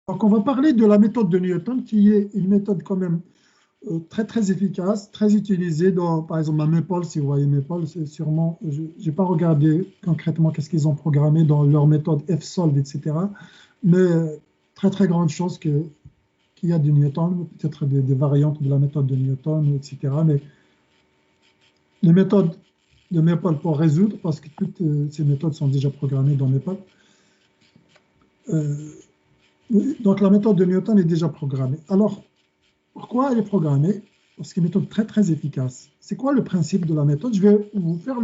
Donc, on va parler de la méthode de Newton, qui est une méthode quand même très, très efficace, très utilisée dans, par exemple, à Maple. Si vous voyez Maple, c'est sûrement, je n'ai pas regardé concrètement qu'est-ce qu'ils ont programmé dans leur méthode FSOLVE, etc. Mais très, très grande chose qu'il y a de Newton, peut-être des variantes de la méthode de Newton, etc. Mais les méthodes de Maple pour résoudre, parce que toutes ces méthodes sont déjà programmées dans Maple. Donc, la méthode de Newton est déjà programmée. Alors, pourquoi elle est programmée? Parce que c'est une méthode très, très efficace. C'est quoi le principe de la méthode? Je vais vous faire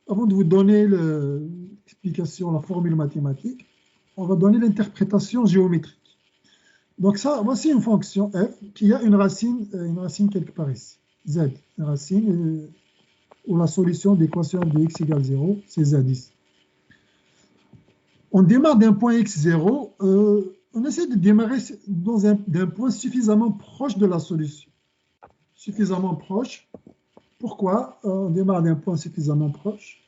avant de vous donner l'explication, la formule mathématique, on va donner l'interprétation géométrique. Donc ça, voici une fonction f qui a une racine quelque part ici, z, une racine où la solution d'équation de x égale 0, c'est z ici. On démarre d'un point x0, on essaie de démarrer d'un point suffisamment proche de la solution. Suffisamment proche. Pourquoi on démarre d'un point suffisamment proche?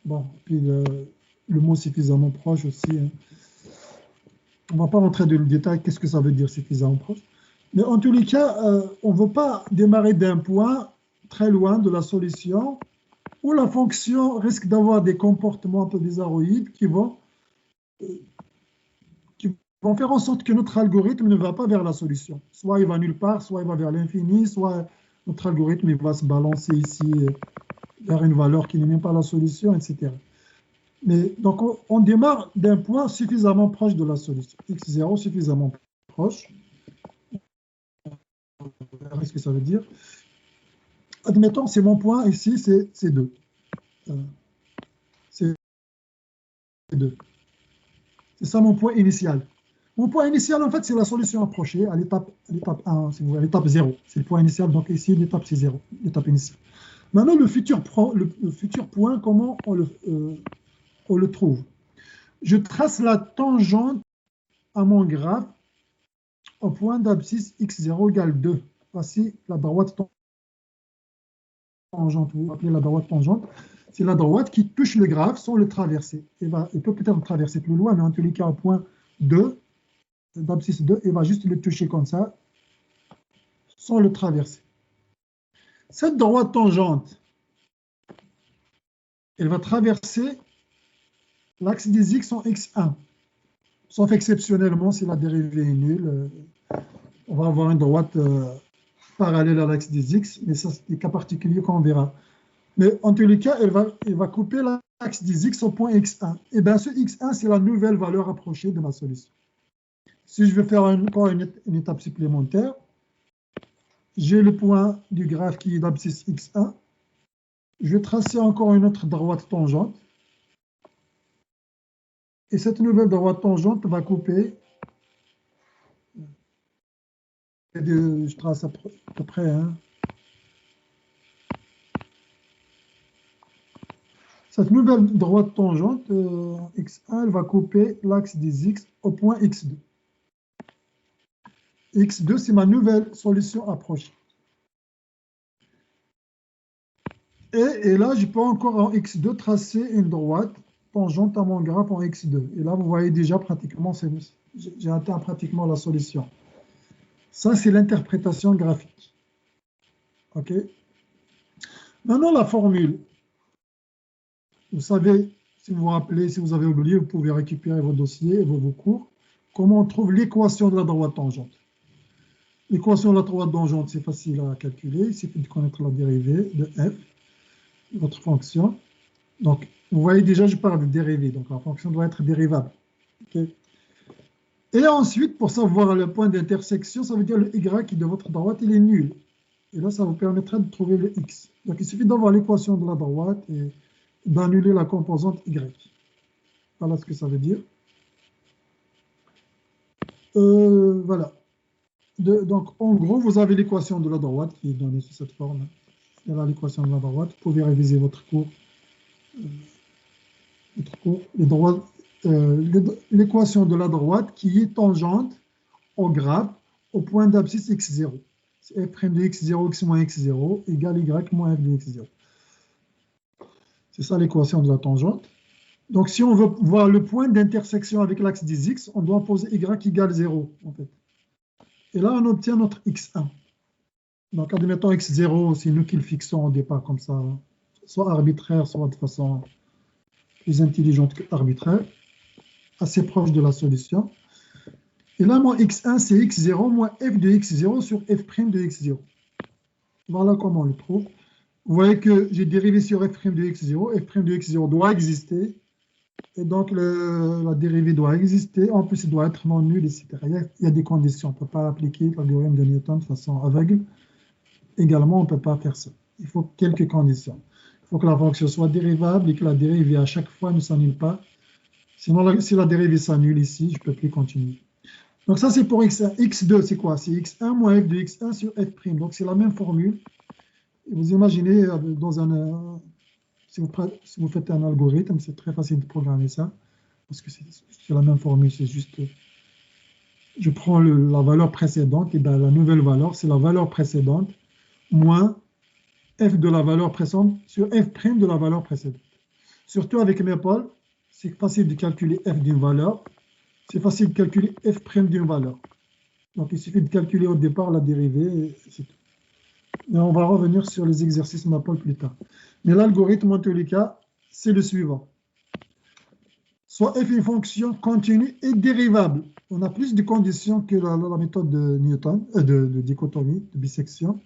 Bon, puis le mot suffisamment proche aussi. Hein. On ne va pas rentrer dans le détail, qu'est-ce que ça veut dire suffisamment proche. Mais en tous les cas, on ne veut pas démarrer d'un point très loin de la solution où la fonction risque d'avoir des comportements un peu bizarroïdes qui vont faire en sorte que notre algorithme ne va pas vers la solution. Soit il va nulle part, soit il va vers l'infini, soit notre algorithme il va se balancer ici vers une valeur qui n'est même pas la solution, etc. Mais donc, on démarre d'un point suffisamment proche de la solution. x0 suffisamment proche. On verra ce que ça veut dire. Admettons, c'est mon point ici, c'est 2. C'est 2. C'est ça mon point initial. Mon point initial, en fait, c'est la solution approchée à l'étape 1, si vous voulez, à l'étape 0. C'est le point initial, donc ici, l'étape, c'est 0, l'étape initiale. Maintenant, le futur point, comment on le trouve? Je trace la tangente à mon graphe au point d'abscisse x0 égale 2. Voici la droite tangente, vous appelez la droite tangente. C'est la droite qui touche le graphe sans le traverser. Il peut peut-être traverser plus loin, mais en tous les cas, au point 2, d'abscisse 2, il va juste le toucher comme ça, sans le traverser. Cette droite tangente, elle va traverser l'axe des x en x1. Sauf exceptionnellement, si la dérivée est nulle, on va avoir une droite parallèle à l'axe des x, mais ça, c'est des cas particuliers qu'on verra. Mais en tous les cas, elle va couper l'axe des x au point x1. Et bien, ce x1, c'est la nouvelle valeur approchée de ma solution. Si je veux faire encore une étape supplémentaire, j'ai le point du graphe qui est l'abscisse x1. Je vais tracer encore une autre droite tangente. Et cette nouvelle droite tangente va couper. Je trace à peu près. Hein. Cette nouvelle droite tangente, x1, elle va couper l'axe des x au point x2. x2, c'est ma nouvelle solution approchée. Et là, je peux encore en x2 tracer une droite tangente à mon graphe en x2. Et là, vous voyez déjà pratiquement, j'ai atteint pratiquement la solution. Ça, c'est l'interprétation graphique. OK? Maintenant, la formule. Vous savez, si vous vous rappelez, si vous avez oublié, vous pouvez récupérer vos dossiers, vos cours. Comment on trouve l'équation de la droite tangente? L'équation de la droite tangente, c'est facile à calculer. Il suffit de connaître la dérivée de f, votre fonction. Donc, vous voyez déjà, je parle de dérivée. Donc, la fonction doit être dérivable. Okay. Et ensuite, pour savoir le point d'intersection, ça veut dire le y de votre droite, il est nul. Et là, ça vous permettra de trouver le x. Donc, il suffit d'avoir l'équation de la droite et d'annuler la composante y. Voilà ce que ça veut dire. Voilà. Donc, en gros, vous avez l'équation de la droite qui est donnée sous cette forme. Il y a l'équation de la droite. Vous pouvez réviser votre cours. L'équation de la droite qui est tangente au graphe au point d'abscisse x0. C'est f' de x0, x moins x0 égale y moins f de x0. C'est ça l'équation de la tangente. Donc, si on veut voir le point d'intersection avec l'axe des x, on doit poser y égale 0, en fait. Et là, on obtient notre x1. Donc, admettons x0, c'est nous qui le fixons au départ comme ça, soit arbitraire, soit de façon plus intelligente que arbitraire, assez proche de la solution. Et là, mon x1, c'est x0 moins f de x0 sur f' de x0. Voilà comment on le trouve. Vous voyez que j'ai dérivé sur f' de x0. F' de x0 doit exister. Et donc, la dérivée doit exister. En plus, il doit être non nul, etc. Il y a des conditions. On ne peut pas appliquer l'algorithme de Newton de façon aveugle. Également, on ne peut pas faire ça. Il faut quelques conditions. Il faut que la fonction soit dérivable et que la dérivée à chaque fois ne s'annule pas. Sinon, si la dérivée s'annule ici, je ne peux plus continuer. Donc ça, c'est pour x1. x2, c'est quoi? C'est x1 moins f de x1 sur f'. Donc c'est la même formule. Et vous imaginez, si vous faites un algorithme, c'est très facile de programmer ça, parce que c'est la même formule, c'est juste, je prends la valeur précédente, et bien la nouvelle valeur, c'est la valeur précédente, moins f de la valeur précédente sur f' de la valeur précédente. Surtout avec Maple, c'est facile de calculer f d'une valeur, c'est facile de calculer f' d'une valeur. Donc il suffit de calculer au départ la dérivée, et c'est tout. Et on va revenir sur les exercices Maple plus tard. Mais l'algorithme, en tous les cas, c'est le suivant. Soit f est une fonction continue et dérivable. On a plus de conditions que la méthode de Newton, de dichotomie, de bisection.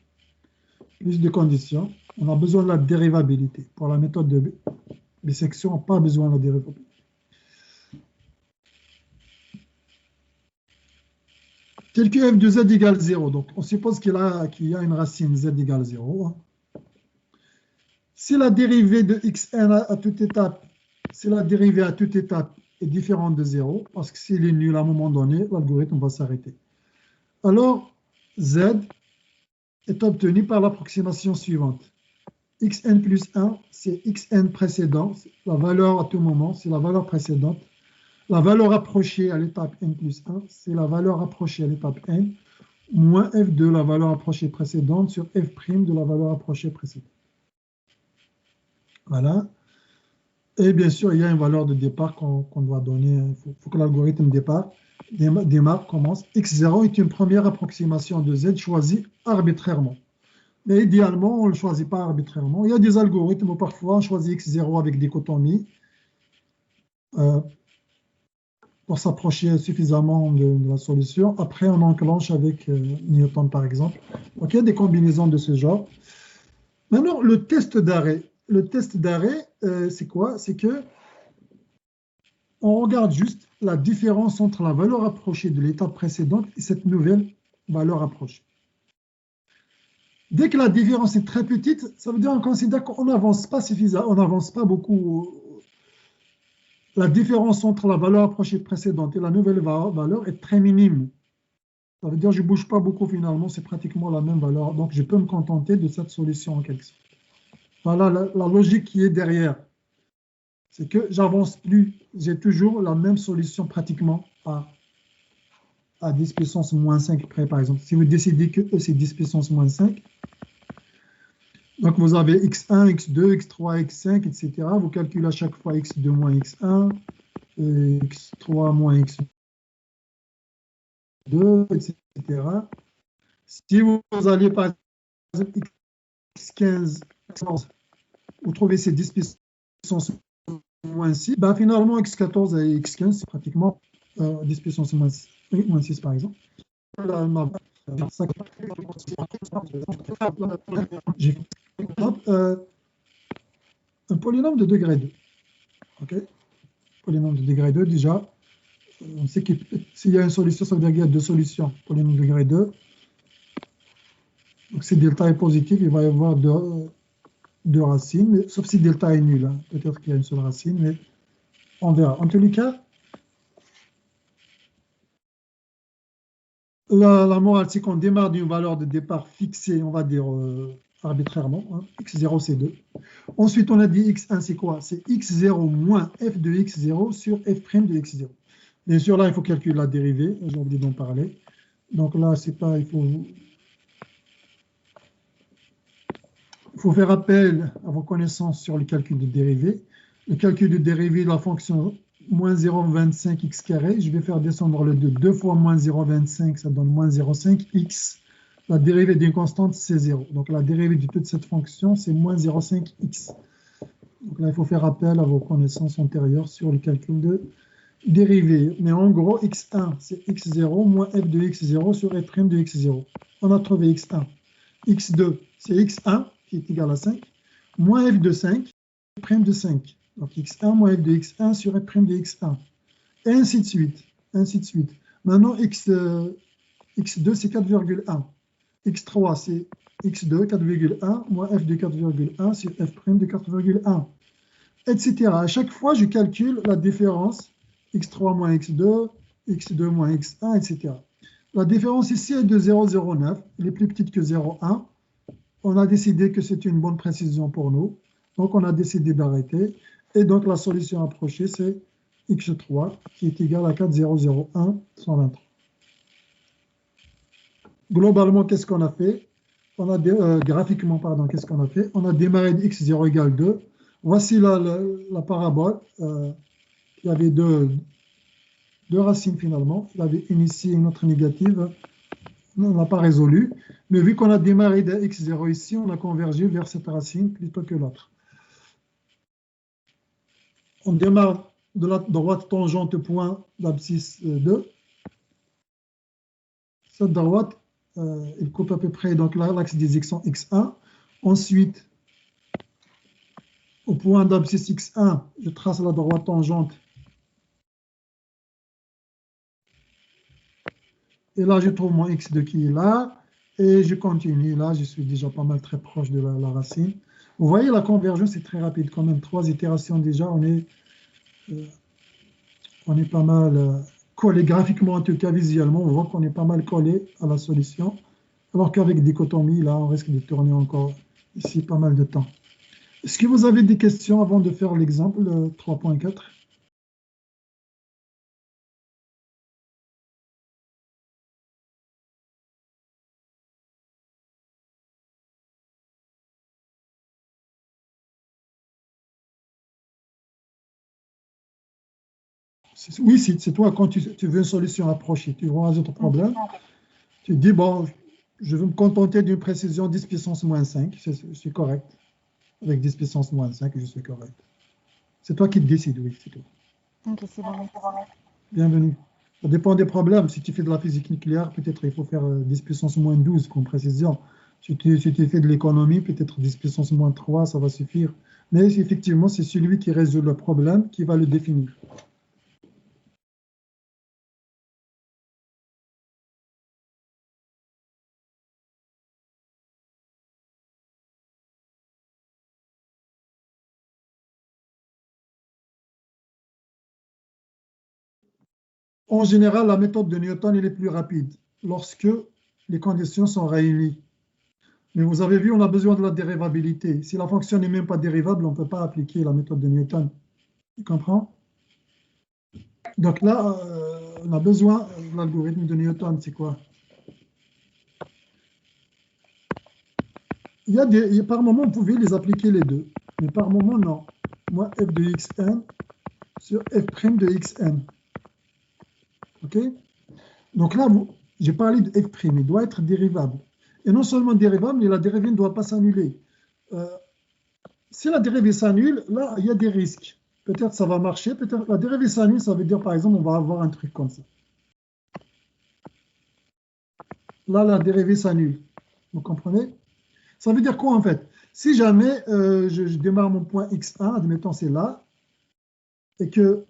Plus de conditions. On a besoin de la dérivabilité. Pour la méthode de bisection, on n'a pas besoin de la dérivabilité. Calcul f de z égale 0. Donc, on suppose qu'il y a une racine z égale 0. Si la dérivée de xn à toute étape, si la dérivée à toute étape est différente de 0, parce que s'il est nul à un moment donné, l'algorithme va s'arrêter. Alors, z est obtenu par l'approximation suivante. xn plus 1, c'est xn précédent, la valeur à tout moment, c'est la valeur précédente. La valeur approchée à l'étape n plus 1, c'est la valeur approchée à l'étape n, moins f de la valeur approchée précédente sur f' de la valeur approchée précédente. Voilà. Et bien sûr, il y a une valeur de départ qu'on doit donner. Il faut que l'algorithme démarre, commence. x0 est une première approximation de z choisie arbitrairement. Mais idéalement, on ne le choisit pas arbitrairement. Il y a des algorithmes où parfois on choisit x0 avec dichotomie pour s'approcher suffisamment de la solution. Après, on enclenche avec Newton, par exemple. Donc, il y a des combinaisons de ce genre. Maintenant, le test d'arrêt. Le test d'arrêt, c'est quoi? C'est que on regarde juste la différence entre la valeur approchée de l'étape précédente et cette nouvelle valeur approchée. Dès que la différence est très petite, ça veut dire qu'on considère qu'on n'avance pas suffisamment, on n'avance pas beaucoup. La différence entre la valeur approchée précédente et la nouvelle valeur est très minime. Ça veut dire que je ne bouge pas beaucoup finalement, c'est pratiquement la même valeur. Donc, je peux me contenter de cette solution en quelque sorte. Voilà la logique qui est derrière. C'est que j'avance plus, j'ai toujours la même solution pratiquement à 10 puissance moins 5 près, par exemple. Si vous décidez que E, c'est 10 puissance moins 5, donc vous avez x1, x2, x3, x5, etc. Vous calculez à chaque fois x2 moins x1, x3 moins x2, etc. Si vous allez par exemple x15, vous trouvez ces 10 puissance moins 6, ben finalement x14 et x15, c'est pratiquement 10 puissance moins 6 par exemple. J'ai un polynôme de degré 2. Okay. Polynôme de degré 2, déjà, on sait que s'il y a une solution, ça veut dire qu'il y a deux solutions. Polynôme de degré 2. Donc si delta est positif, il va y avoir deux racines, mais, sauf si delta est nul. Hein. Peut-être qu'il y a une seule racine, mais on verra. En tous les cas, la morale, c'est qu'on démarre d'une valeur de départ fixée, on va dire arbitrairement. Hein. x0, c'est 2. Ensuite, on a dit x1, c'est quoi? C'est x0 moins f de x0 sur f' de x0. Bien sûr, là, il faut calculer la dérivée. J'ai oublié d'en parler. Donc là, c'est pas, il faut faire appel à vos connaissances sur le calcul de dérivée. le calcul de dérivée de la fonction moins 0,25 x carré. Je vais faire descendre le 2. 2 fois moins 0,25, ça donne moins 0,5 x. La dérivée d'une constante, c'est 0. Donc la dérivée de toute cette fonction, c'est moins 0,5 x. Donc là, il faut faire appel à vos connaissances antérieures sur le calcul de dérivée. Mais en gros, x1, c'est x0 moins f de x0 sur f' de x0. On a trouvé x1. x2, c'est x1 qui est égal à 5, moins f de 5, f' de 5. Donc x1 moins f de x1 sur f' de x1. Et ainsi de suite. Ainsi de suite. Maintenant, x2, c'est 4,1. x3, c'est x2, 4,1, moins f de 4,1 sur f' de 4,1, etc. À chaque fois, je calcule la différence x3 moins x2, x2 moins x1, etc. La différence ici est de 0,09. Elle est plus petite que 0,1. On a décidé que c'est une bonne précision pour nous. Donc, on a décidé d'arrêter. Et donc, la solution approchée, c'est x3 qui est égal à 4,001,123. Globalement, qu'est-ce qu'on a fait? Graphiquement, pardon, qu'est-ce qu'on a fait? On a démarré de x0 égale 2. Voici la parabole. Il y avait deux racines finalement. Il y avait une ici et une autre négative. On n'a pas résolu. Mais vu qu'on a démarré de x0 ici, on a convergé vers cette racine plutôt que l'autre. On démarre de la droite tangente au point d'abscisse 2. Cette droite, il coupe à peu près donc l'axe des x en x1. Ensuite, au point d'abscisse x1, je trace la droite tangente. Et là, je trouve mon x2 qui est là. Et je continue. Là, je suis déjà pas mal très proche de la racine. Vous voyez, la convergence est très rapide quand même. 3 itérations déjà, on est pas mal collé graphiquement, en tout cas visuellement. On voit qu'on est pas mal collé à la solution. Alors qu'avec dichotomie, là, on risque de tourner encore ici pas mal de temps. Est-ce que vous avez des questions avant de faire l'exemple 3.4? Oui, c'est toi, quand tu veux une solution approchée, tu vois un autre problème, tu dis, bon, je veux me contenter d'une précision 10 puissance moins 5, c'est correct. Avec 10 puissance moins 5, je suis correct. C'est toi qui décides, oui, c'est toi. Ok, c'est bon. Bienvenue. Ça dépend des problèmes. Si tu fais de la physique nucléaire, peut-être il faut faire 10 puissance moins 12 comme précision. Si tu fais de l'économie, peut-être 10 puissance moins 3, ça va suffire. Mais effectivement, c'est celui qui résout le problème qui va le définir. En général, la méthode de Newton elle est plus rapide lorsque les conditions sont réunies. Mais vous avez vu, on a besoin de la dérivabilité. Si la fonction n'est même pas dérivable, on ne peut pas appliquer la méthode de Newton. Tu comprends? Donc là, on a besoin de l'algorithme de Newton. C'est quoi? Par moment, vous pouvez les appliquer les deux. Mais par moment, non. Moi, f de xn sur f' de xn. OK? Donc là, j'ai parlé de f', il doit être dérivable. Et non seulement dérivable, mais la dérivée ne doit pas s'annuler. Si la dérivée s'annule, là, il y a des risques. Peut-être ça va marcher, peut-être la dérivée s'annule, ça veut dire, par exemple, on va avoir un truc comme ça. Là, la dérivée s'annule. Vous comprenez? Ça veut dire quoi, en fait? Si jamais je démarre mon point x1, admettons c'est là, et que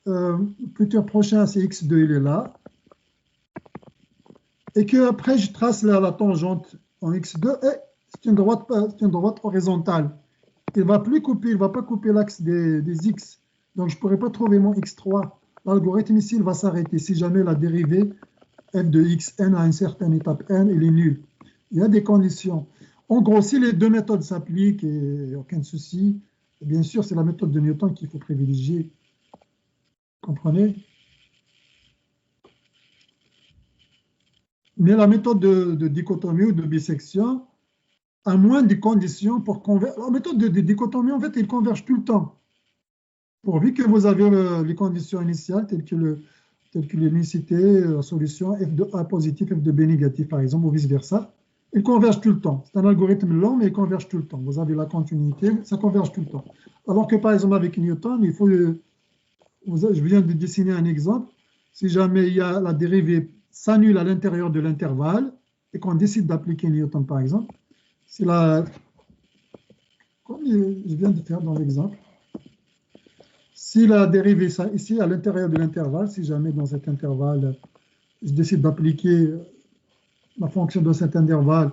le futur prochain, c'est x2, il est là, et que après je trace la tangente en x2, et c'est une droite horizontale. Il ne va plus couper, il ne va pas couper l'axe des x. Donc, je ne pourrai pas trouver mon x3. L'algorithme ici, il va s'arrêter. Si jamais la dérivée f de xn à une certaine étape n, elle est nulle. Il y a des conditions. En gros, si les deux méthodes s'appliquent, et aucun souci, bien sûr, c'est la méthode de Newton qu'il faut privilégier. Vous comprenez? Mais la méthode de dichotomie ou de bisection, à moins de conditions pour converger. La méthode de dichotomie, en fait, elle converge tout le temps. pourvu que vous avez les conditions initiales telles que l'unicité, la solution f de a positif, f de b négatif, par exemple, ou vice-versa. Ils convergent tout le temps. C'est un algorithme long, mais ils convergent tout le temps. Vous avez la continuité, ça converge tout le temps. Alors que, par exemple, avec Newton, il faut... je viens de dessiner un exemple. Si jamais il y a la dérivée s'annule à l'intérieur de l'intervalle et qu'on décide d'appliquer Newton, par exemple, c'est la... Comme je viens de faire dans l'exemple, si la dérivée ici à l'intérieur de l'intervalle, si jamais dans cet intervalle, je décide d'appliquer la fonction de cet intervalle,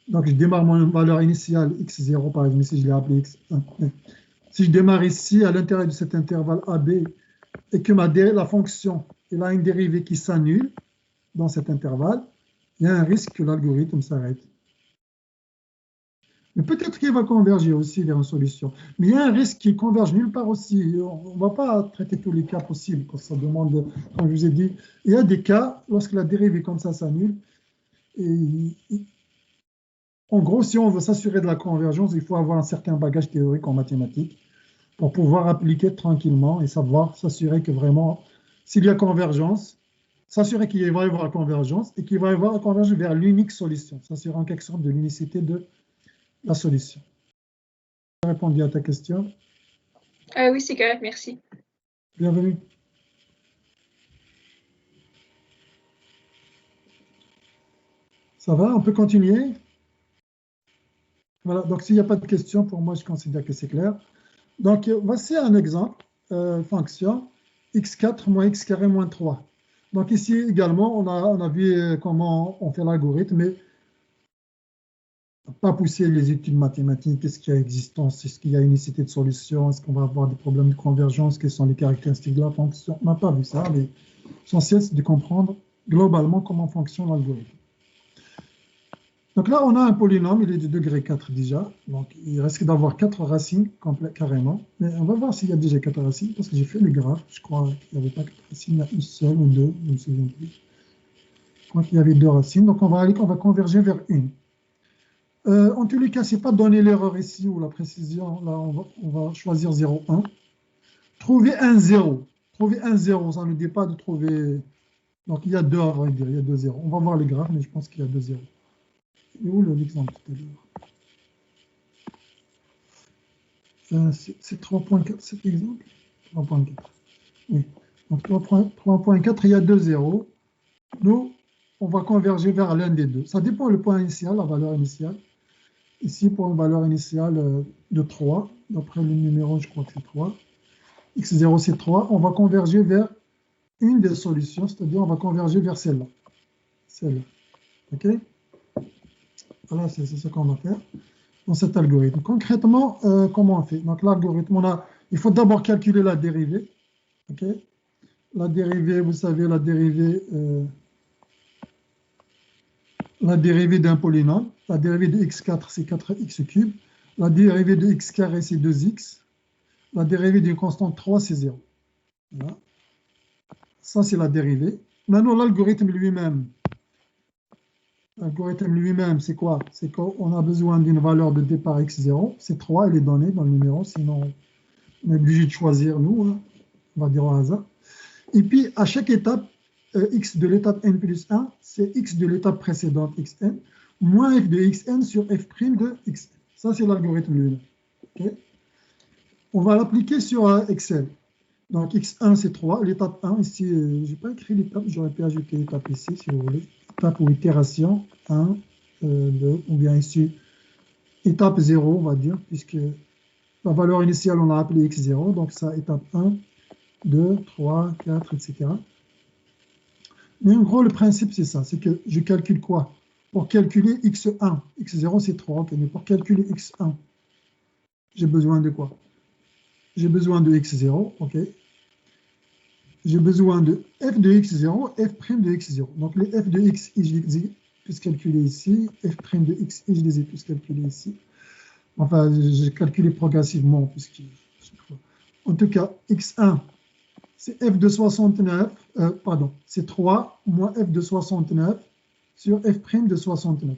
donc je démarre mon valeur initiale x0 par exemple, ici je l'ai appelé x1. Si je démarre ici à l'intérieur de cet intervalle AB et que la fonction elle a une dérivée qui s'annule dans cet intervalle, il y a un risque que l'algorithme s'arrête. Mais peut-être qu'il va converger aussi vers une solution. Mais il y a un risque qu'il converge nulle part aussi. On ne va pas traiter tous les cas possibles, parce que ça demande, comme je vous ai dit, il y a des cas, lorsque la dérivée comme ça s'annule, en gros, si on veut s'assurer de la convergence, il faut avoir un certain bagage théorique en mathématiques pour pouvoir appliquer tranquillement et savoir s'assurer que vraiment, s'il y a convergence, s'assurer qu'il va y avoir convergence et qu'il va y avoir convergence vers l'unique solution. Ça sera en quelque sorte de l'unicité de la solution. J'ai répondu à ta question. Oui, c'est correct, merci. Bienvenue. Ça va, on peut continuer? Voilà, donc s'il n'y a pas de questions, pour moi, je considère que c'est clair. Donc, voici un exemple, fonction x4 moins x carré moins 3. Donc ici également, on a vu comment on fait l'algorithme, mais pas pousser les études mathématiques, est-ce qu'il y a existence, est-ce qu'il y a unicité de solution, est-ce qu'on va avoir des problèmes de convergence, quelles sont les caractéristiques de la fonction. On n'a pas vu ça, mais l'essentiel, c'est de comprendre globalement comment fonctionne l'algorithme. Donc là, on a un polynôme, il est de degré 4 déjà, donc il risque d'avoir 4 racines carrément, mais on va voir s'il y a déjà 4 racines, parce que j'ai fait le graphe, je crois qu'il n'y avait pas 4 racines, il y a une seule ou deux, je ne me souviens plus. Je crois qu'il y avait 2 racines, donc on va converger vers une. En tous les cas, ce n'est pas donner l'erreur ici ou la précision, là on va choisir 0,1. Trouver un 0, ça ne dit pas de trouver, donc il y a 2 à vrai dire, il y a 2 zéros. On va voir le graphe, mais je pense qu'il y a 2 zéros. Et où l'exemple tout à l'heure? C'est 3.4 cet exemple? 3.4. Oui. Donc 3.4, il y a 2 zéros. Nous, on va converger vers l'un des deux. Ça dépend du point initial, la valeur initiale. Ici, pour une valeur initiale de 3, d'après le numéro, je crois que c'est 3. x0, c'est 3. On va converger vers une des solutions, c'est-à-dire on va converger vers celle-là. Celle-là. OK? Voilà, c'est ce qu'on va faire dans cet algorithme. Concrètement, comment on fait? Donc l'algorithme, il faut d'abord calculer la dérivée. Okay? La dérivée, vous savez, la dérivée d'un polynôme. La dérivée de x4, c'est 4x cube. La dérivée de x carré, c'est 2x. La dérivée d'une constante 3, c'est 0. Voilà. Ça, c'est la dérivée. Maintenant, l'algorithme lui-même, c'est quoi? C'est qu'on a besoin d'une valeur de départ x0. C'est 3, elle est donnée dans le numéro, sinon on est obligé de choisir, nous, hein. On va dire au hasard. Et puis, à chaque étape, x de l'étape n plus 1, c'est x de l'étape précédente, xn, moins f de xn sur f' de xn. Ça, c'est l'algorithme lui-même. Okay? On va l'appliquer sur Excel. Donc, x1, c'est 3. L'étape 1, ici, je n'ai pas écrit l'étape, j'aurais pu ajouter l'étape ici, si vous voulez. Étape ou itération, 1, 2, ou bien ici, étape 0, on va dire, puisque la valeur initiale, on l'a appelée x0, donc ça, étape 1, 2, 3, 4, etc. Mais en gros, le principe, c'est ça, c'est que je calcule quoi? Pour calculer x1, x0, c'est 3, ok, mais pour calculer x1, j'ai besoin de quoi? J'ai besoin de x0, ok. J'ai besoin de f de x0, f' de x0. Donc, les f de x, je les ai tous calculés ici. F' de x, je les ai tous calculés ici. Enfin, j'ai calculé progressivement. En tout cas, x1, c'est f de 69, c'est 3 moins f de 69 sur f' de 69.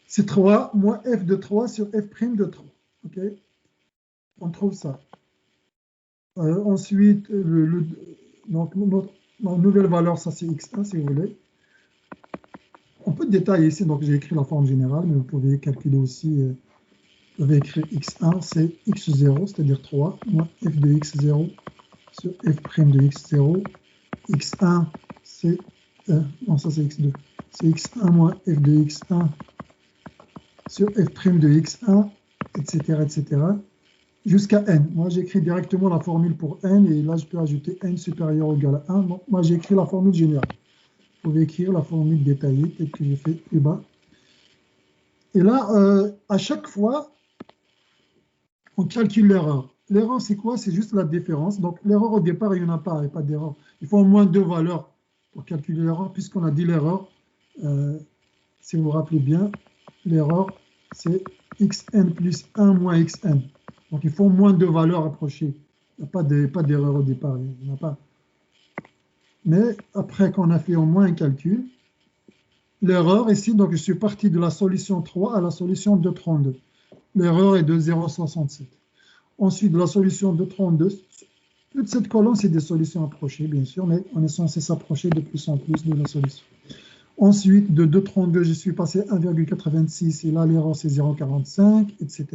C'est 3 moins f de 3 sur f' de 3. OK? On trouve ça. Ensuite, donc, notre nouvelle valeur, ça c'est x1 si vous voulez. On peut détailler ici, donc j'ai écrit la forme générale, mais vous pouvez calculer aussi, vous pouvez écrire x1, c'est x0, c'est-à-dire 3, moins f de x0 sur f' de x0. x1, c'est, non, ça c'est x2, c'est x1 moins f de x1 sur f' de x1, etc., etc., jusqu'à n. Moi, j'écris directement la formule pour n, et là, je peux ajouter n supérieur ou égal à 1. Donc, moi, j'ai écrit la formule générale. Vous pouvez écrire la formule détaillée, telle que j'ai fait plus bas. Et là, à chaque fois, on calcule l'erreur. L'erreur, c'est quoi? C'est juste la différence. Donc, l'erreur, au départ, il n'y en a pas, il n'y a pas d'erreur. Il faut au moins deux valeurs pour calculer l'erreur, puisqu'on a dit l'erreur, si vous vous rappelez bien, l'erreur, c'est xn plus 1 moins xn. Donc, il faut au moins deux valeurs approchées. Il n'y a pas d'erreur au départ, il n'y en a pas. Mais après qu'on a fait au moins un calcul, l'erreur ici, donc je suis parti de la solution 3 à la solution 2,32. L'erreur est de 0,67. Ensuite, de la solution 2,32, toute cette colonne, c'est des solutions approchées, bien sûr, mais on est censé s'approcher de plus en plus de la solution. Ensuite, de 2,32, je suis passé à 1,86, et là, l'erreur, c'est 0,45, etc.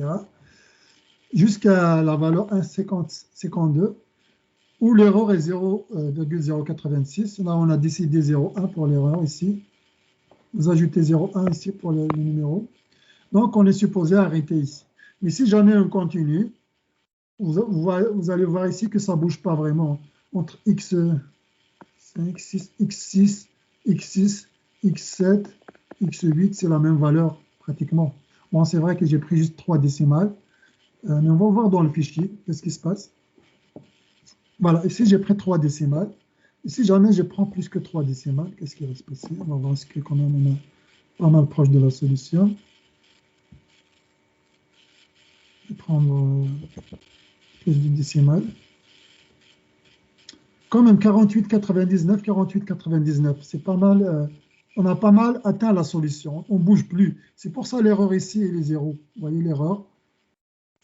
Jusqu'à la valeur 1,52, où l'erreur est 0,086. Là, on a décidé 0,1 pour l'erreur ici. Vous ajoutez 0,1 ici pour le numéro. Donc, on est supposé arrêter ici. Mais si jamais on continue, vous allez voir ici que ça ne bouge pas vraiment. Entre x5, x6, x6, x7, x8, c'est la même valeur pratiquement. Bon, c'est vrai que j'ai pris juste 3 décimales, mais on va voir dans le fichier qu'est-ce qui se passe. Voilà, ici j'ai pris 3 décimales. Et si jamais je prends plus que 3 décimales, qu'est-ce qui va se passer? On va voir ce que quand même on est pas mal proche de la solution. Je vais prendre plus de décimales. Quand même 48, 99, 48, 99. C'est pas mal. On a pas mal atteint la solution. On ne bouge plus. C'est pour ça l'erreur ici et les zéros. Vous voyez l'erreur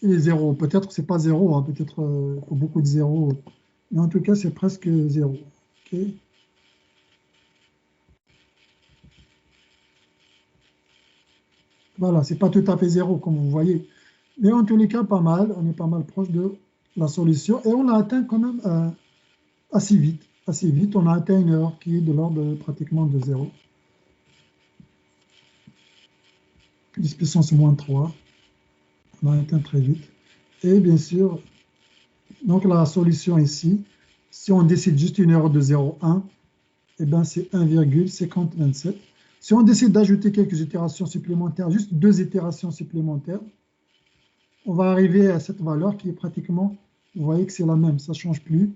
et les zéros. Peut-être que ce n'est pas zéro. Hein. Peut-être qu'il faut beaucoup de zéros. Mais en tout cas, c'est presque zéro. Okay. Voilà, ce n'est pas tout à fait zéro, comme vous voyez. Mais en tous les cas, pas mal. On est pas mal proche de la solution. Et on l'a atteint quand même assez vite. Assez vite. On a atteint une erreur qui est de l'ordre pratiquement de zéro. 10 puissance moins 3. On a atteint très vite. Et bien sûr, donc la solution ici, si on décide juste une erreur de 0,1, eh ben c'est 1,5027. Si on décide d'ajouter quelques itérations supplémentaires, juste 2 itérations supplémentaires, on va arriver à cette valeur qui est pratiquement, vous voyez que c'est la même, ça ne change plus.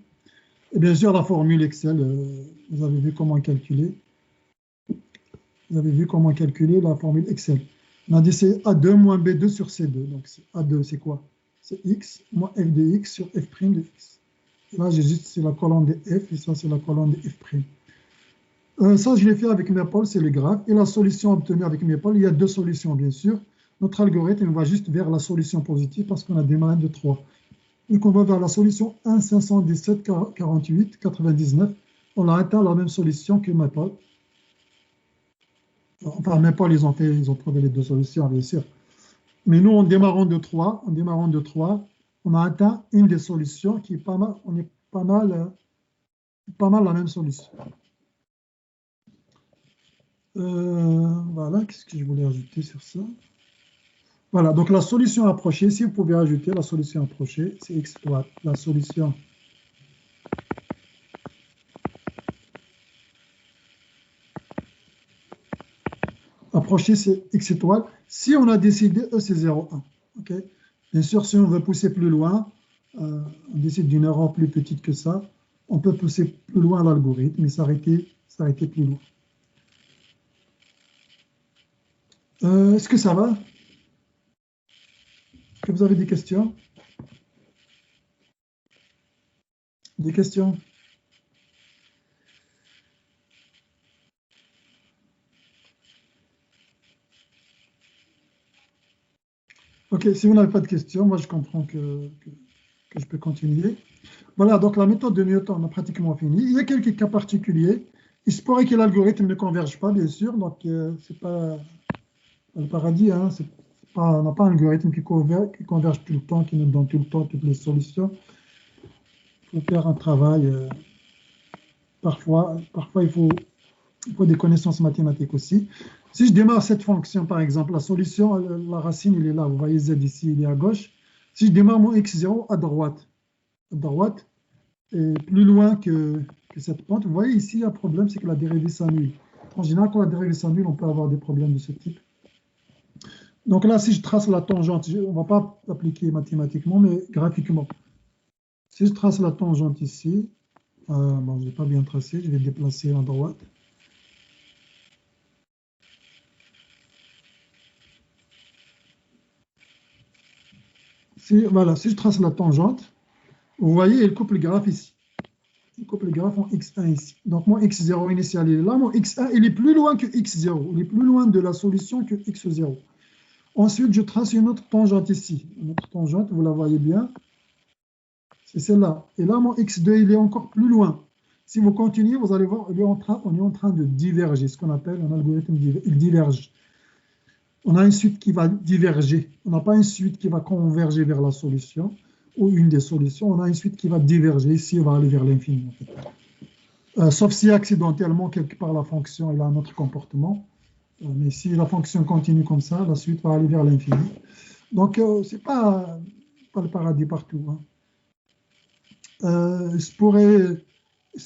Et bien sûr, la formule Excel, vous avez vu comment calculer. Vous avez vu comment calculer la formule Excel. On a dit c'est A2 moins B2 sur C2. Donc A2, c'est quoi? C'est x moins f de x sur f' de x. Là, j'ai juste, c'est la colonne de f, et ça, c'est la colonne de f'. Ça, je l'ai fait avec Maple, c'est le graphe. Et la solution obtenue avec Maple, il y a 2 solutions, bien sûr. Notre algorithme va juste vers la solution positive parce qu'on a démarré de 3. Donc, on va vers la solution 1, 517, 48, 99. On a atteint la même solution que Maple. Enfin, Maple, ils ont trouvé les 2 solutions, bien sûr. Mais nous, en démarrant de 3, on a atteint une des solutions qui est pas mal, on est pas mal la même solution. Voilà, qu'est-ce que je voulais ajouter sur ça? Voilà, donc la solution approchée, si vous pouvez ajouter la solution approchée, c'est x étoile. La solution approchée, c'est x étoile. Si on a décidé E, c'est 0,1. Okay. Bien sûr, si on veut pousser plus loin, on décide d'une erreur plus petite que ça, on peut pousser plus loin l'algorithme et s'arrêter plus loin. Est-ce que ça va? Est-ce que vous avez des questions? Des questions? Ok, si vous n'avez pas de questions, moi je comprends que je peux continuer. Voilà, donc la méthode de Newton, on a pratiquement fini. Il y a quelques cas particuliers. Il se pourrait que l'algorithme ne converge pas, bien sûr, donc c'est pas le paradis, hein, on n'a pas un algorithme qui converge tout le temps, qui nous donne tout le temps toutes les solutions. Il faut faire un travail. Parfois il faut des connaissances mathématiques aussi. Si je démarre cette fonction, par exemple, la solution, la racine, il est là. Vous voyez Z ici, il est à gauche. Si je démarre mon x0 à droite, et plus loin que cette pente, vous voyez ici, un problème, c'est que la dérivée s'annule. En général, quand la dérivée s'annule, on peut avoir des problèmes de ce type. Donc là, si je trace la tangente, on ne va pas l'appliquer mathématiquement, mais graphiquement. Si je trace la tangente ici, bon, je n'ai pas bien tracé, je vais déplacer à droite. Voilà, si je trace la tangente, vous voyez, elle coupe le graphe ici. Elle coupe le graphe en x1 ici. Donc mon x0 initial, il est là. Mon x1, il est plus loin que x0. Il est plus loin de la solution que x0. Ensuite, je trace une autre tangente ici. Une autre tangente, vous la voyez bien. C'est celle-là. Et là, mon x2, il est encore plus loin. Si vous continuez, vous allez voir, on est en train de diverger, ce qu'on appelle un algorithme, il diverge. On a une suite qui va diverger. On n'a pas une suite qui va converger vers la solution ou une des solutions. On a une suite qui va diverger. Ici, elle va aller vers l'infini. En fait. Sauf si accidentellement, quelque part, la fonction elle a un autre comportement. Mais si la fonction continue comme ça, la suite va aller vers l'infini. Donc, ce n'est pas le paradis partout. Hein. Il se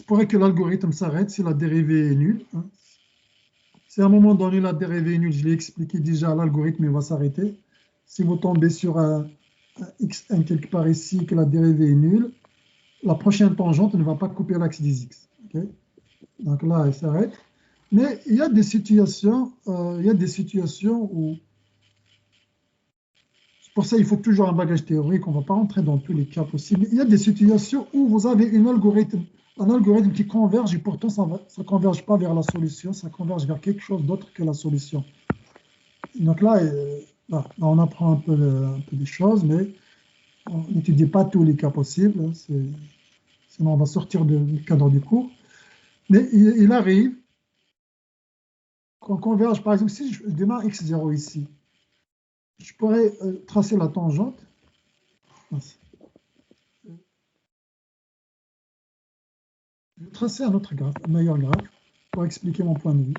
pourrait que l'algorithme s'arrête si la dérivée est nulle. Hein. Si à un moment donné la dérivée est nulle, je l'ai expliqué déjà, l'algorithme va s'arrêter. Si vous tombez sur un x1 quelque part ici, que la dérivée est nulle, la prochaine tangente ne va pas couper l'axe des x. Okay? Donc là, elle s'arrête. Mais il y a des situations, où... Pour ça, il faut toujours un bagage théorique. On ne va pas rentrer dans tous les cas possibles. Il y a des situations où vous avez un algorithme qui converge et pourtant ça ne converge pas vers la solution, ça converge vers quelque chose d'autre que la solution. Donc là, on apprend un peu des choses, mais on n'étudie pas tous les cas possibles. Hein, sinon, on va sortir du cadre du cours. Mais il arrive qu'on converge. Par exemple, si je démarre x0 ici, je pourrais tracer la tangente. Je vais tracer un autre graphe, un meilleur graphe, pour expliquer mon point de vue.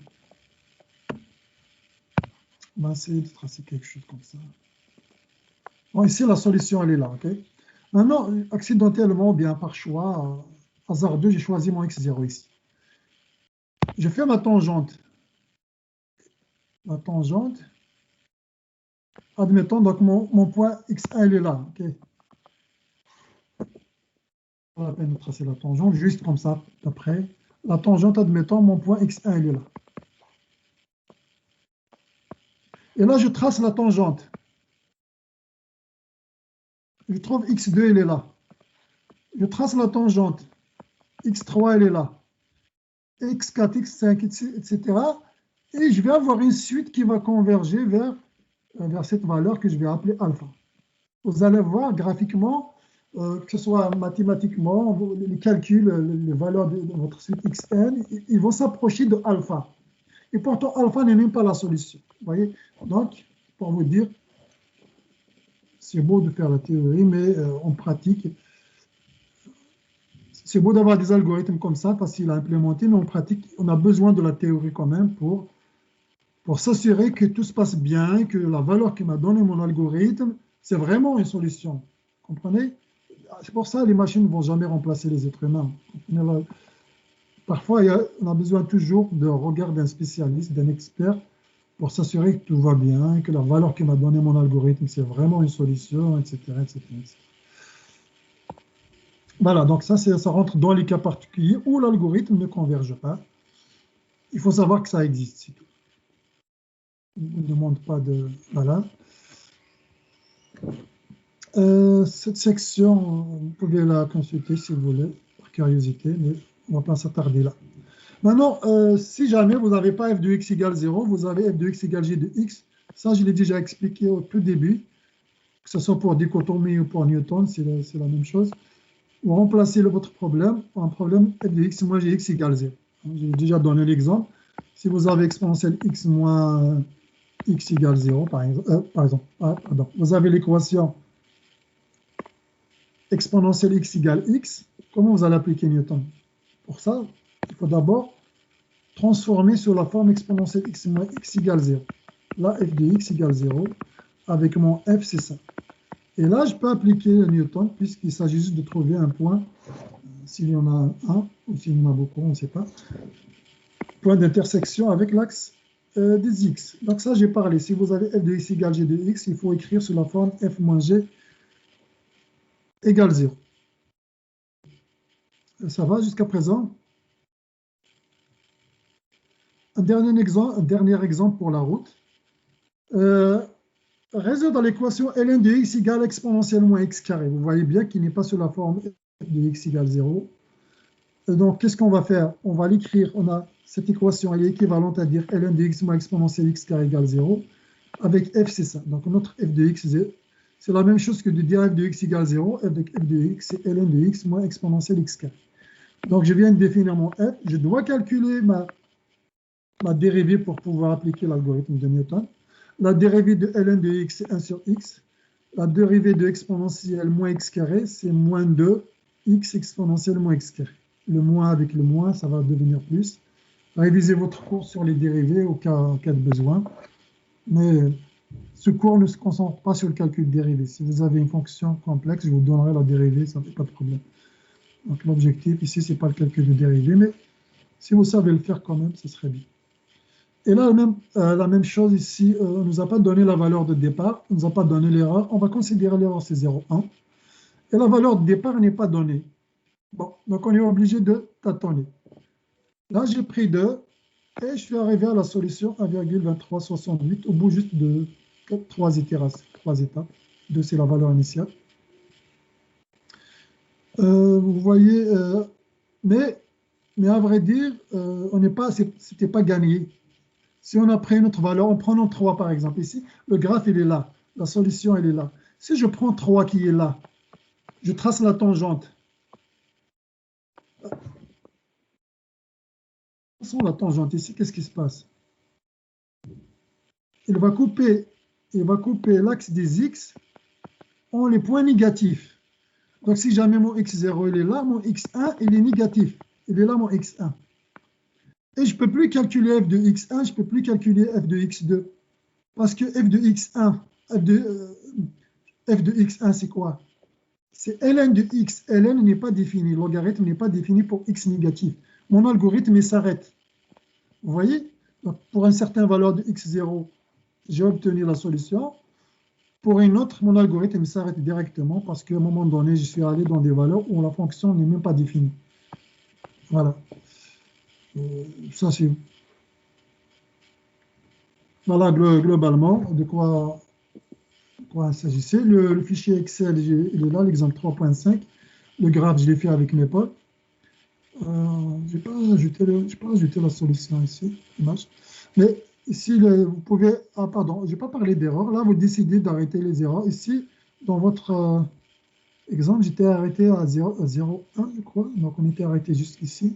On va essayer de tracer quelque chose comme ça. Bon, ici, la solution, elle est là. Okay. Maintenant, accidentellement, bien par choix, hasardeux, j'ai choisi mon x0 ici. Je fais ma tangente. La tangente. Admettons, donc mon point x1, il est là. Okay. Pas la peine de tracer la tangente, juste comme ça, d'après. La tangente, admettons, mon point x1, il est là. Et là, je trace la tangente. Je trouve x2, il est là. Je trace la tangente. x3, elle est là. x4, x5, etc. Et je vais avoir une suite qui va converger vers cette valeur que je vais appeler alpha. Vous allez voir graphiquement, que ce soit mathématiquement, les calculs, les valeurs de votre suite xn, ils vont s'approcher de alpha. Et pourtant, alpha n'est même pas la solution. Vous voyez? Donc, pour vous dire, c'est beau de faire la théorie, mais en pratique, c'est beau d'avoir des algorithmes comme ça, facile à implémenter, mais en pratique, on a besoin de la théorie quand même pour s'assurer que tout se passe bien, que la valeur que m'a donnée mon algorithme, c'est vraiment une solution. Vous comprenez? C'est pour ça que les machines ne vont jamais remplacer les êtres humains. Parfois, on a besoin toujours de regard d'un spécialiste, d'un expert, pour s'assurer que tout va bien, que la valeur que m'a donnée mon algorithme, c'est vraiment une solution, etc., etc., etc. Voilà, donc ça rentre dans les cas particuliers où l'algorithme ne converge pas. Il faut savoir que ça existe, c'est tout. Il ne demande pas de... Voilà. Cette section, vous pouvez la consulter si vous voulez, par curiosité, mais on ne va pas s'attarder là. Maintenant, si jamais vous n'avez pas f de x égale 0, vous avez f de x égale g de x. Ça, je l'ai déjà expliqué au tout début. que ce soit pour dichotomie ou pour Newton, c'est la même chose. Vous remplacez votre problème par un problème f de x moins gx égale 0. J'ai déjà donné l'exemple. Si vous avez exponentielle x moins x égale 0, par exemple, vous avez l'équation exponentielle x égale x, comment vous allez appliquer Newton? Pour ça, il faut d'abord transformer sur la forme exponentielle x moins x égale 0. Là, f de x égale 0, avec mon f, c'est ça. Et là, je peux appliquer Newton, puisqu'il s'agit juste de trouver un point, s'il y en a un, ou s'il y en a beaucoup, on ne sait pas, point d'intersection avec l'axe des x. Donc ça, j'ai parlé. Si vous avez f de x égale g de x, il faut écrire sous la forme f moins g égale 0. Ça va jusqu'à présent? Un dernier exemple pour la route. Résoudre l'équation ln de x égale exponentielle moins x carré. Vous voyez bien qu'il n'est pas sur la forme f de x égale 0. Donc, qu'est-ce qu'on va faire? On va l'écrire. On a cette équation, elle est équivalente à dire ln de x moins exponentielle x carré égale 0. Avec f, c'est ça. Donc, notre f de x, c'est la même chose que de dire f de x égale 0. f de x, c'est ln de x moins exponentielle x carré. Donc, je viens de définir mon f. Je dois calculer ma dérivée pour pouvoir appliquer l'algorithme de Newton. La dérivée de ln de x, c'est 1 sur x. La dérivée de exponentielle moins x carré, c'est moins 2 x exponentielle moins x carré. Le moins avec le moins, ça va devenir plus. Révisez votre cours sur les dérivées au cas de besoin. Mais ce cours ne se concentre pas sur le calcul de dérivée. Si vous avez une fonction complexe, je vous donnerai la dérivée, ça ne fait pas de problème. Donc l'objectif ici, ce n'est pas le calcul de dérivée, mais si vous savez le faire quand même, ce serait bien. Et là, la même chose ici, on ne nous a pas donné la valeur de départ, on ne nous a pas donné l'erreur. On va considérer l'erreur, c'est 0,1. Et la valeur de départ n'est pas donnée. Bon, donc on est obligé de tâtonner. Là, j'ai pris 2 et je suis arrivé à la solution 1,2368 au bout juste de 3 itérations, 3 étapes. 2, c'est la valeur initiale. Vous voyez, mais à vrai dire, c'était pas gagné. Si on a pris une autre valeur, en prenant 3 par exemple, ici, le graphe il est là, la solution elle est là. Si je prends 3 qui est là, je trace la tangente. La tangente ici, qu'est-ce qui se passe? Il va couper l'axe des x en les points négatifs. Donc si jamais mon x0 il est là, mon x1 il est négatif. Il est là mon x1. Et je ne peux plus calculer f de x1, je ne peux plus calculer f de x2. Parce que f de x1, f de x1 c'est quoi? C'est ln de x. ln n'est pas défini, le logarithme n'est pas défini pour x négatif. Mon algorithme il s'arrête. Vous voyez? Donc, pour une certaine valeur de x0, j'ai obtenu la solution. Pour une autre, mon algorithme s'arrête directement parce qu'à un moment donné, je suis allé dans des valeurs où la fonction n'est même pas définie. Voilà. Ça, c'est... Voilà, globalement, de quoi il s'agissait. Le fichier Excel, il est là, l'exemple 3.5. Le graphe, je l'ai fait avec mes potes. Je n'ai pas ajouté la solution ici. Dommage. Mais ici, vous pouvez... Ah, pardon, je n'ai pas parlé d'erreur. Là, vous décidez d'arrêter les erreurs. Ici, dans votre exemple, j'étais arrêté à 0,1, je crois. Donc, on était arrêté jusqu'ici.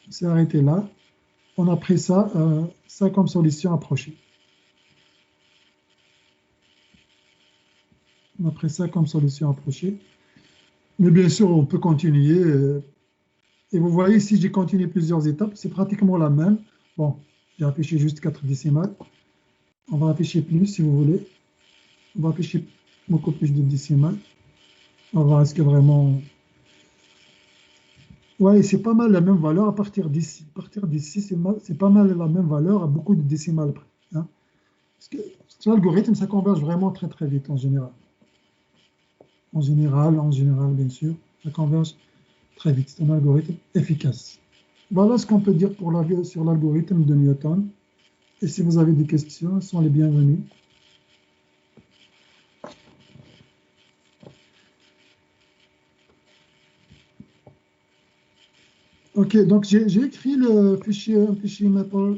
C'est arrêté là. On a pris ça comme solution approchée. On a pris ça comme solution approchée. Mais bien sûr, on peut continuer. Et vous voyez, si j'ai continué plusieurs étapes, c'est pratiquement la même. Bon, j'ai affiché juste 4 décimales. On va afficher plus, si vous voulez. On va afficher beaucoup plus de décimales. On va voir est-ce que vraiment... Oui, c'est pas mal la même valeur à partir d'ici. À partir d'ici, c'est pas mal la même valeur à beaucoup de décimales près. Hein? Parce que l'algorithme, ça converge vraiment très très vite en général. En général, bien sûr, ça converge très vite. C'est un algorithme efficace. Voilà ce qu'on peut dire sur l'algorithme de Newton. Et si vous avez des questions, sont les bienvenus. Ok, donc j'ai écrit un fichier Maple.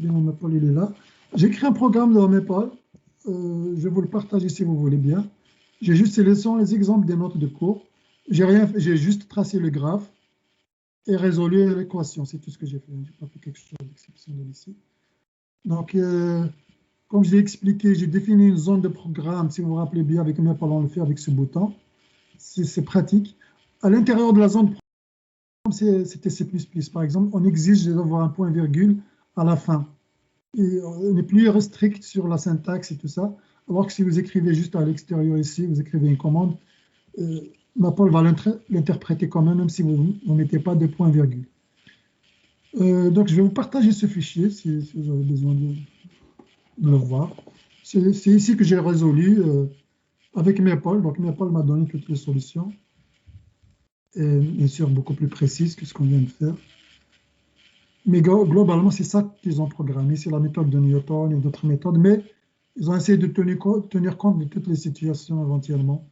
mon Maple, il est là. J'ai écrit un programme dans Maple. Je vais vous le partager si vous voulez bien. J'ai juste sélectionné les exemples des notes de cours. J'ai juste tracé le graphe et résolu l'équation. C'est tout ce que j'ai fait. Je n'ai pas fait quelque chose d'exceptionnel ici. Donc, comme je l'ai expliqué, j'ai défini une zone de programme. Si vous vous rappelez bien, avec Maple, on le fait avec ce bouton. C'est pratique. À l'intérieur de la zone de programme, c'était C++. Par exemple, on exige d'avoir un point-virgule à la fin. Et on n'est plus strict sur la syntaxe et tout ça. Alors que si vous écrivez juste à l'extérieur ici, vous écrivez une commande, Maple va l'interpréter quand même si vous ne mettez pas de point-virgule. Donc, je vais vous partager ce fichier si vous avez besoin de le voir. C'est ici que j'ai résolu avec Maple. Donc, Maple m'a donné toutes les solutions. Et bien sûr, beaucoup plus précises que ce qu'on vient de faire. Mais globalement, c'est ça qu'ils ont programmé. C'est la méthode de Newton et d'autres méthodes. Mais ils ont essayé de tenir compte de toutes les situations éventuellement